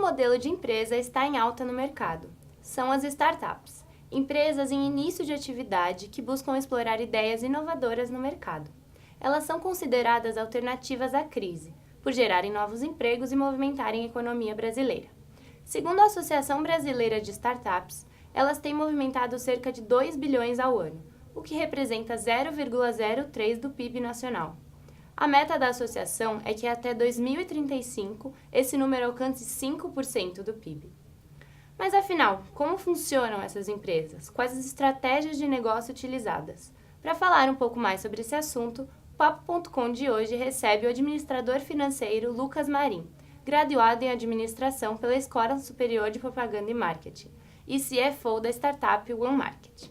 modelo de empresa está em alta no mercado. São as startups, empresas em início de atividade que buscam explorar ideias inovadoras no mercado. Elas são consideradas alternativas à crise, por gerarem novos empregos e movimentarem a economia brasileira. Segundo a Associação Brasileira de Startups, elas têm movimentado cerca de 2 bilhões ao ano, o que representa 0,03% do PIB nacional. A meta da associação é que até 2035 esse número alcance 5% do PIB. Mas afinal, como funcionam essas empresas? Quais as estratégias de negócio utilizadas? Para falar um pouco mais sobre esse assunto, o Papo.com de hoje recebe o administrador financeiro Lucas Marim, graduado em administração pela Escola Superior de Propaganda e Marketing, e CFO da startup One Market.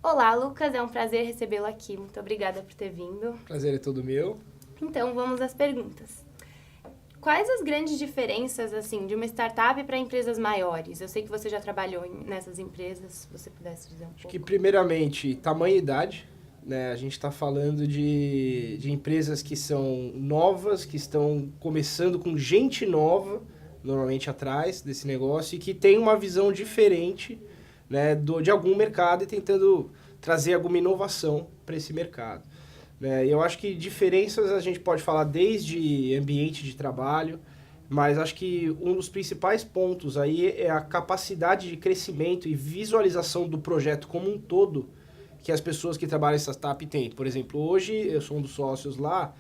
Olá, Lucas, é um prazer recebê-lo aqui. Muito obrigada por ter vindo. Prazer é todo meu. Então, vamos às perguntas. Quais as grandes diferenças, assim, de uma startup para empresas maiores? Eu sei que você já trabalhou nessas empresas, se você pudesse dizer um pouco. Acho que, primeiramente, tamanho e idade, né? A gente está falando de empresas que são novas, que estão começando com gente nova, normalmente atrás desse negócio, e que tem uma visão diferente, né, de algum mercado e tentando trazer alguma inovação para esse mercado. Eu acho que diferenças a gente pode falar desde ambiente de trabalho, mas acho que um dos principais pontos aí é a capacidade de crescimento e visualização do projeto como um todo que as pessoas que trabalham em startup têm. Por exemplo, hoje eu sou um dos sócios lá,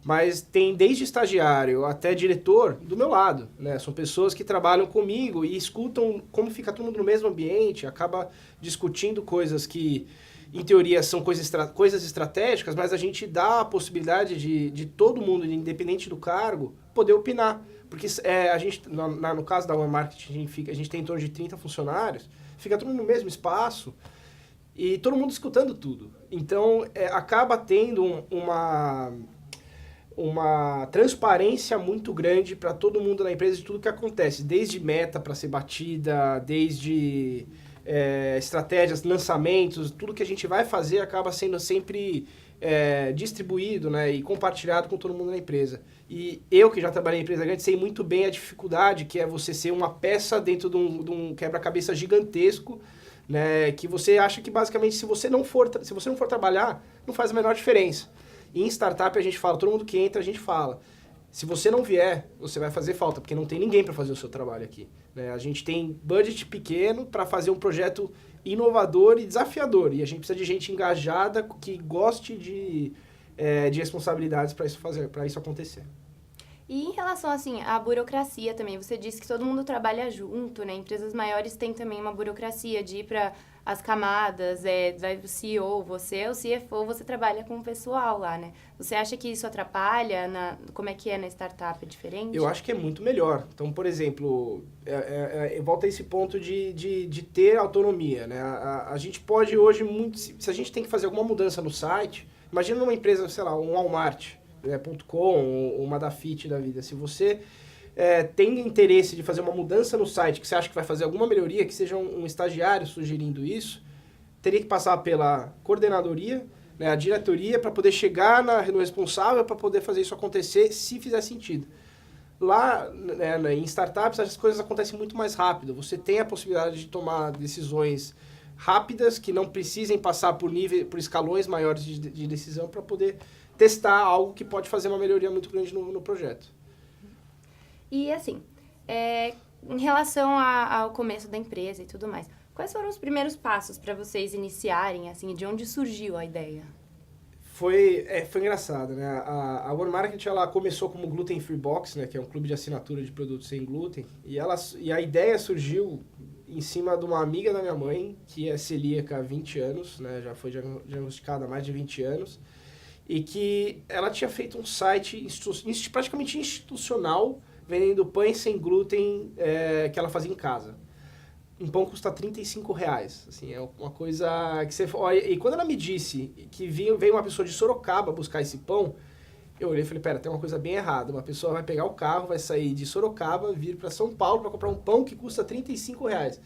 mas tem desde estagiário até diretor do meu lado, né? São pessoas que trabalham comigo e escutam como fica todo mundo no mesmo ambiente, acaba discutindo coisas que, em teoria, são coisas estratégicas, mas a gente dá a possibilidade de todo mundo, independente do cargo, poder opinar. Porque a gente, no caso da One Marketing, a gente tem em torno de 30 funcionários, fica todo mundo no mesmo espaço e todo mundo escutando tudo. Então, acaba tendo uma transparência muito grande para todo mundo na empresa de tudo que acontece, desde meta para ser batida, desde estratégias, lançamentos, tudo que a gente vai fazer acaba sendo sempre distribuído, né, e compartilhado com todo mundo na empresa. E eu, que já trabalhei em empresa grande, sei muito bem a dificuldade que é você ser uma peça dentro de um quebra-cabeça gigantesco, né, que você acha que basicamente se você não for trabalhar, não faz a menor diferença. E em startup a gente fala, todo mundo que entra a gente fala, se você não vier, você vai fazer falta, porque não tem ninguém para fazer o seu trabalho aqui, né? A gente tem budget pequeno para fazer um projeto inovador e desafiador, e a gente precisa de gente engajada que goste de responsabilidades para isso acontecer. E em relação, assim, à burocracia também, você disse que todo mundo trabalha junto, né? Empresas maiores têm também uma burocracia de ir para as camadas, vai o CEO, você é o CFO, você trabalha com o pessoal lá, né? Você acha que isso atrapalha? Como é que é na startup? É diferente? Eu acho que é muito melhor. Então, por exemplo, volta a esse ponto de ter autonomia, né? A gente pode hoje, se a gente tem que fazer alguma mudança no site, imagina numa empresa, sei lá, um Walmart, .com, uma Dafit da vida. Se você tem interesse de fazer uma mudança no site, que você acha que vai fazer alguma melhoria, que seja um estagiário sugerindo isso, teria que passar pela coordenadoria, né, a diretoria, para poder chegar no responsável para poder fazer isso acontecer, se fizer sentido. Lá, né, em startups, as coisas acontecem muito mais rápido. Você tem a possibilidade de tomar decisões rápidas, que não precisem passar por escalões maiores de decisão para poder testar algo que pode fazer uma melhoria muito grande no projeto. E assim, em relação ao começo da empresa e tudo mais, quais foram os primeiros passos para vocês iniciarem, assim, de onde surgiu a ideia? Foi engraçado, né? A One Market, ela começou como Gluten Free Box, né? Que é um clube de assinatura de produtos sem glúten. E a ideia surgiu em cima de uma amiga da minha mãe, que é celíaca há 20 anos, né? Já foi diagnosticada há mais de 20 anos. E que ela tinha feito um site praticamente institucional, vendendo pães sem glúten que ela fazia em casa. Um pão custa R$35, assim, é uma coisa que você... Olha, e quando ela me disse que veio uma pessoa de Sorocaba buscar esse pão, eu olhei e falei, pera, tem uma coisa bem errada. Uma pessoa vai pegar o carro, vai sair de Sorocaba, vir para São Paulo para comprar um pão que custa R$35.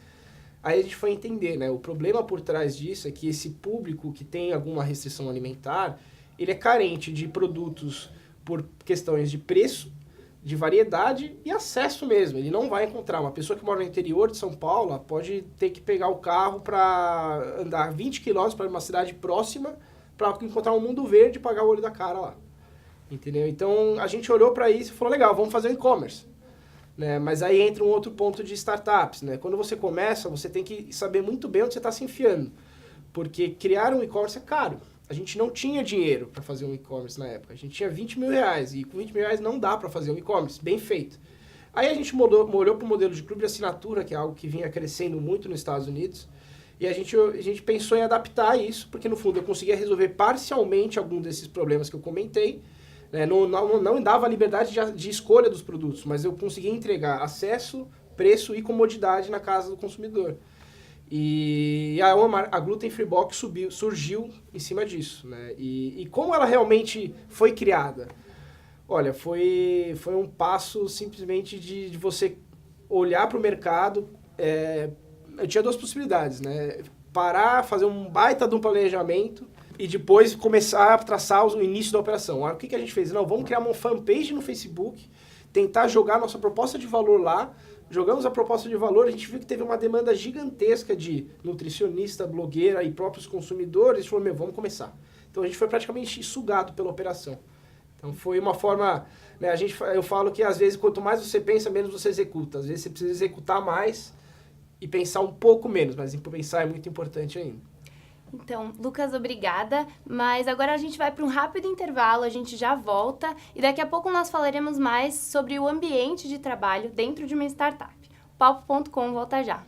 Aí a gente foi entender, né? O problema por trás disso é que esse público que tem alguma restrição alimentar, ele é carente de produtos por questões de preço, de variedade e acesso mesmo. Ele não vai encontrar. Uma pessoa que mora no interior de São Paulo, ela pode ter que pegar o carro para andar 20 quilômetros para uma cidade próxima para encontrar um mundo verde e pagar o olho da cara lá. Entendeu? Então, a gente olhou para isso e falou, legal, vamos fazer um e-commerce. Né? Mas aí entra um outro ponto de startups. Né? Quando você começa, você tem que saber muito bem onde você está se enfiando. Porque criar um e-commerce é caro. A gente não tinha dinheiro para fazer um e-commerce na época. A gente tinha 20 mil reais. E com 20 mil reais não dá para fazer um e-commerce bem feito. Aí a gente olhou para o modelo de clube de assinatura, que é algo que vinha crescendo muito nos Estados Unidos. E a gente pensou em adaptar isso, porque no fundo eu conseguia resolver parcialmente algum desses problemas que eu comentei. Né? Não dava a liberdade de escolha dos produtos, mas eu conseguia entregar acesso, preço e comodidade na casa do consumidor. E a Gluten Free Box surgiu em cima disso. Né? E como ela realmente foi criada? Olha, foi um passo simplesmente de você olhar para o mercado. Eu tinha duas possibilidades, né? Parar, fazer um baita de um planejamento e depois começar a traçar o início da operação. Aí, o que a gente fez? Não, vamos criar uma fanpage no Facebook, tentar jogar nossa proposta de valor lá. Jogamos a proposta de valor, a gente viu que teve uma demanda gigantesca de nutricionista, blogueira e próprios consumidores. A gente falou, vamos começar. Então a gente foi praticamente sugado pela operação. Então foi uma forma, né, eu falo que às vezes quanto mais você pensa, menos você executa. Às vezes você precisa executar mais e pensar um pouco menos, mas pensar é muito importante ainda. Então, Lucas, obrigada, mas agora a gente vai para um rápido intervalo, a gente já volta e daqui a pouco nós falaremos mais sobre o ambiente de trabalho dentro de uma startup. Palpo.com volta já.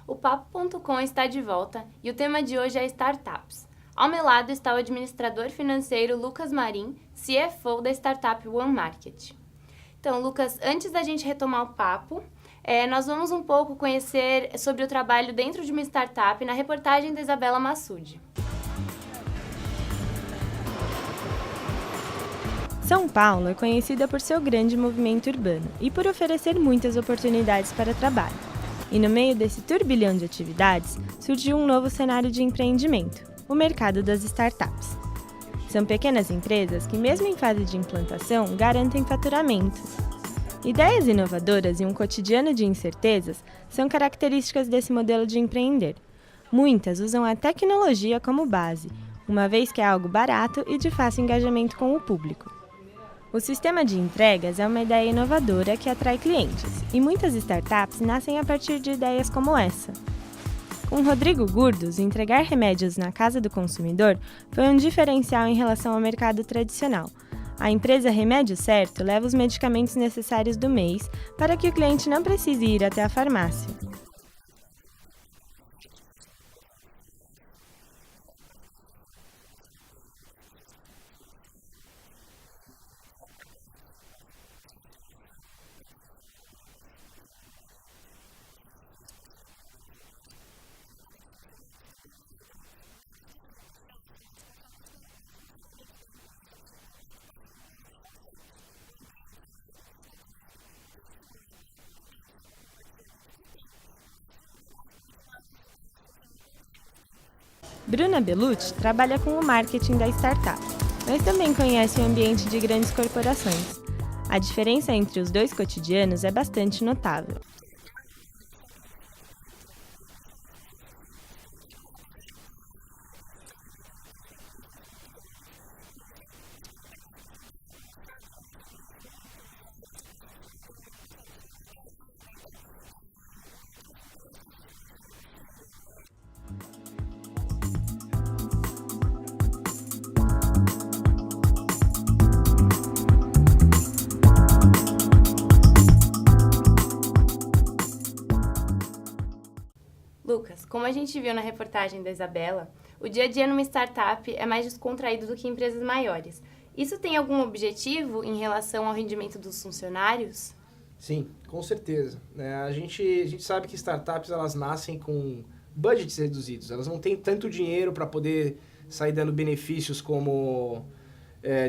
O Papo.com está de volta e o tema de hoje é startups. Ao meu lado está o administrador financeiro Lucas Marim, CFO da startup One Market. Então, Lucas, antes da gente retomar o papo, nós vamos um pouco conhecer sobre o trabalho dentro de uma startup na reportagem da Isabela Massoudi. São Paulo é conhecida por seu grande movimento urbano e por oferecer muitas oportunidades para trabalho. E no meio desse turbilhão de atividades, surgiu um novo cenário de empreendimento, o mercado das startups. São pequenas empresas que, mesmo em fase de implantação, garantem faturamento. Ideias inovadoras e um cotidiano de incertezas são características desse modelo de empreender. Muitas usam a tecnologia como base, uma vez que é algo barato e de fácil engajamento com o público. O sistema de entregas é uma ideia inovadora que atrai clientes, e muitas startups nascem a partir de ideias como essa. Com Rodrigo Gurdos, entregar remédios na casa do consumidor foi um diferencial em relação ao mercado tradicional. A empresa Remédio Certo leva os medicamentos necessários do mês para que o cliente não precise ir até a farmácia. Bruna Bellucci trabalha com o marketing da startup, mas também conhece o ambiente de grandes corporações. A diferença entre os dois cotidianos é bastante notável. como a gente viu na reportagem da Isabela, o dia a dia numa startup é mais descontraído do que em empresas maiores. Isso tem algum objetivo em relação ao rendimento dos funcionários? Sim, com certeza. Né? A gente sabe que startups elas nascem com budgets reduzidos, elas não têm tanto dinheiro para poder sair dando benefícios como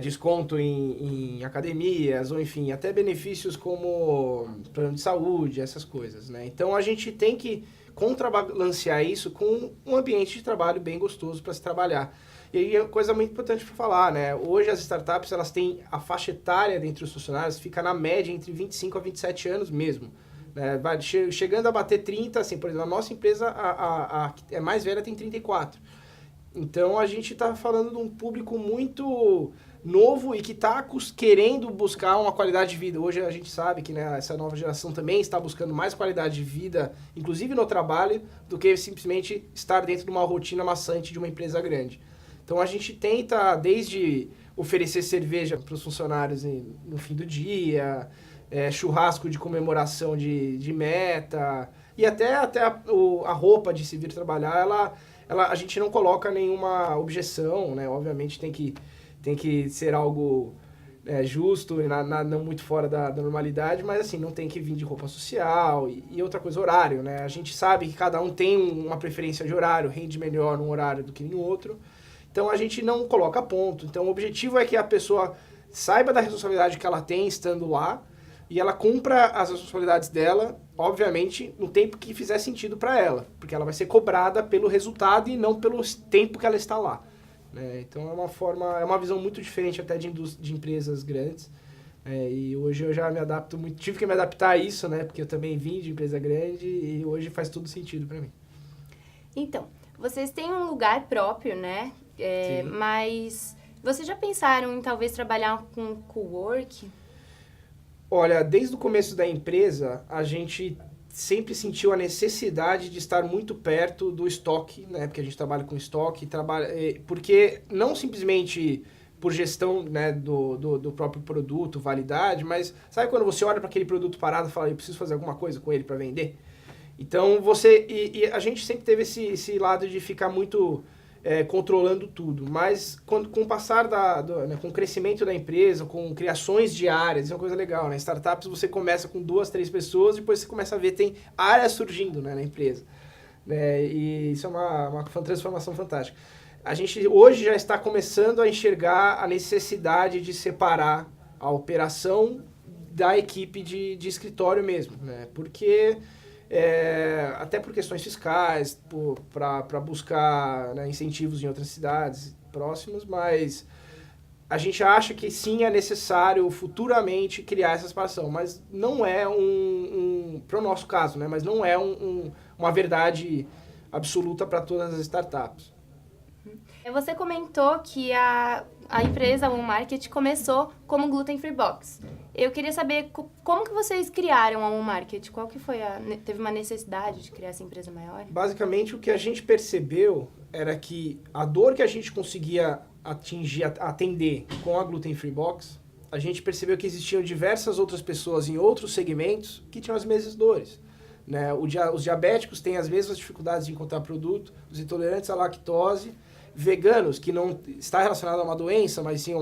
desconto em academias, ou enfim, até benefícios como plano de saúde, essas coisas. Né? Então a gente tem que contrabalancear isso com um ambiente de trabalho bem gostoso para se trabalhar. E aí é uma coisa muito importante para falar, né? Hoje as startups, elas têm a faixa etária dentre os funcionários, fica na média entre 25 a 27 anos mesmo. Né? Chegando a bater 30, assim, por exemplo, a nossa empresa, a mais velha tem 34. Então a gente está falando de um público muito novo e que está querendo buscar uma qualidade de vida. Hoje a gente sabe que, né, essa nova geração também está buscando mais qualidade de vida, inclusive no trabalho, do que simplesmente estar dentro de uma rotina maçante de uma empresa grande. Então a gente tenta, desde oferecer cerveja para os funcionários no fim do dia, churrasco de comemoração de meta, e até a roupa de se vir trabalhar, a gente não coloca nenhuma objeção, né? Obviamente tem que ser algo justo, não muito fora da normalidade, mas assim, não tem que vir de roupa social e outra coisa, horário, né? A gente sabe que cada um tem uma preferência de horário, rende melhor num horário do que em outro, então a gente não coloca ponto. Então o objetivo é que a pessoa saiba da responsabilidade que ela tem estando lá e ela cumpra as responsabilidades dela, obviamente, no tempo que fizer sentido para ela, porque ela vai ser cobrada pelo resultado e não pelo tempo que ela está lá. Então é uma visão muito diferente até de empresas grandes. E hoje eu já me adapto muito, tive que me adaptar a isso, né? Porque eu também vim de empresa grande e hoje faz todo sentido para mim. Então, vocês têm um lugar próprio, né? Mas vocês já pensaram em talvez trabalhar com cowork? Olha, desde o começo da empresa, a gente sempre sentiu a necessidade de estar muito perto do estoque, né? Porque a gente trabalha com estoque, porque não simplesmente por gestão, né, do próprio produto, validade, mas sabe quando você olha para aquele produto parado e fala, eu preciso fazer alguma coisa com ele para vender? Então e a gente sempre teve esse lado de ficar muito controlando tudo, mas com o passar com o crescimento da empresa, com criações diárias, isso é uma coisa legal, né? Startups você começa com 2, 3 pessoas, depois você começa a ver tem áreas surgindo, né, na empresa, e isso é uma transformação fantástica. A gente hoje já está começando a enxergar a necessidade de separar a operação da equipe de escritório mesmo, né? Porque até por questões fiscais, para buscar, né, incentivos em outras cidades próximas, mas a gente acha que sim, é necessário futuramente criar essa separação, mas não é para o nosso caso, né, mas não é uma verdade absoluta para todas as startups. Você comentou que a empresa, o Market, começou como Gluten Free Box. Eu queria saber como que vocês criaram a Market? Qual que foi teve uma necessidade de criar essa empresa maior? Basicamente, o que a gente percebeu era que a dor que a gente conseguia atender com a Gluten Free Box, a gente percebeu que existiam diversas outras pessoas em outros segmentos que tinham as mesmas dores. Né? Os diabéticos têm as mesmas dificuldades de encontrar produto, os intolerantes à lactose, veganos, que não está relacionado a uma doença, mas sim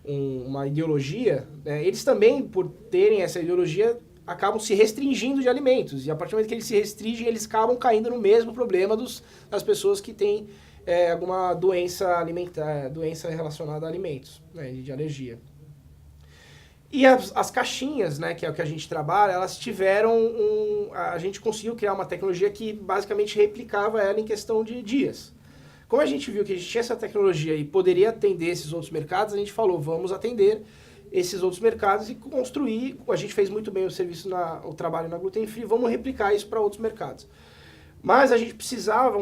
uma ideologia, né? Eles também, por terem essa ideologia, acabam se restringindo de alimentos. E a partir do momento que eles se restringem, eles acabam caindo no mesmo problema das pessoas que têm alguma doença alimentar, doença relacionada a alimentos, né, de alergia. E as caixinhas, né, que é o que a gente trabalha, elas tiveram a gente conseguiu criar uma tecnologia que basicamente replicava ela em questão de dias. Como a gente viu que a gente tinha essa tecnologia e poderia atender esses outros mercados, a gente falou, vamos atender esses outros mercados e construir. A gente fez muito bem o serviço, o trabalho na Gluten Free, vamos replicar isso para outros mercados. Mas a gente precisava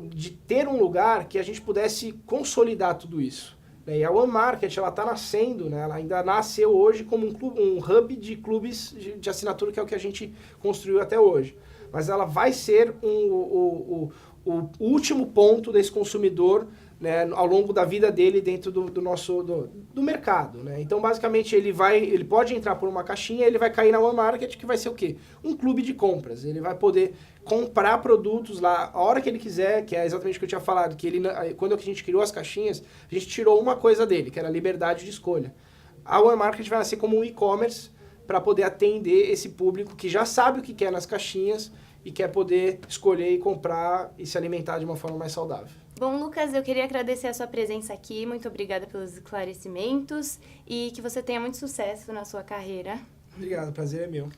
de ter um lugar que a gente pudesse consolidar tudo isso. E a One Market, ela está nascendo, né? Ela ainda nasceu hoje como um hub de clubes de assinatura, que é o que a gente construiu até hoje. Mas ela vai ser o último ponto desse consumidor, né, ao longo da vida dele dentro do mercado, né? Então, basicamente, ele pode entrar por uma caixinha, ele vai cair na One Market, que vai ser o quê? Um clube de compras. Ele vai poder comprar produtos lá a hora que ele quiser, que é exatamente o que eu tinha falado, que quando a gente criou as caixinhas, a gente tirou uma coisa dele, que era a liberdade de escolha. A One Market vai nascer como um e-commerce para poder atender esse público que já sabe o que quer nas caixinhas e quer poder escolher e comprar e se alimentar de uma forma mais saudável. Bom, Lucas, eu queria agradecer a sua presença aqui, muito obrigada pelos esclarecimentos e que você tenha muito sucesso na sua carreira. Obrigado, o prazer é meu.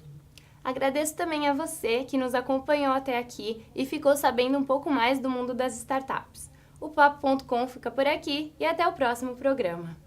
Agradeço também a você que nos acompanhou até aqui e ficou sabendo um pouco mais do mundo das startups. O Papo.com fica por aqui e até o próximo programa.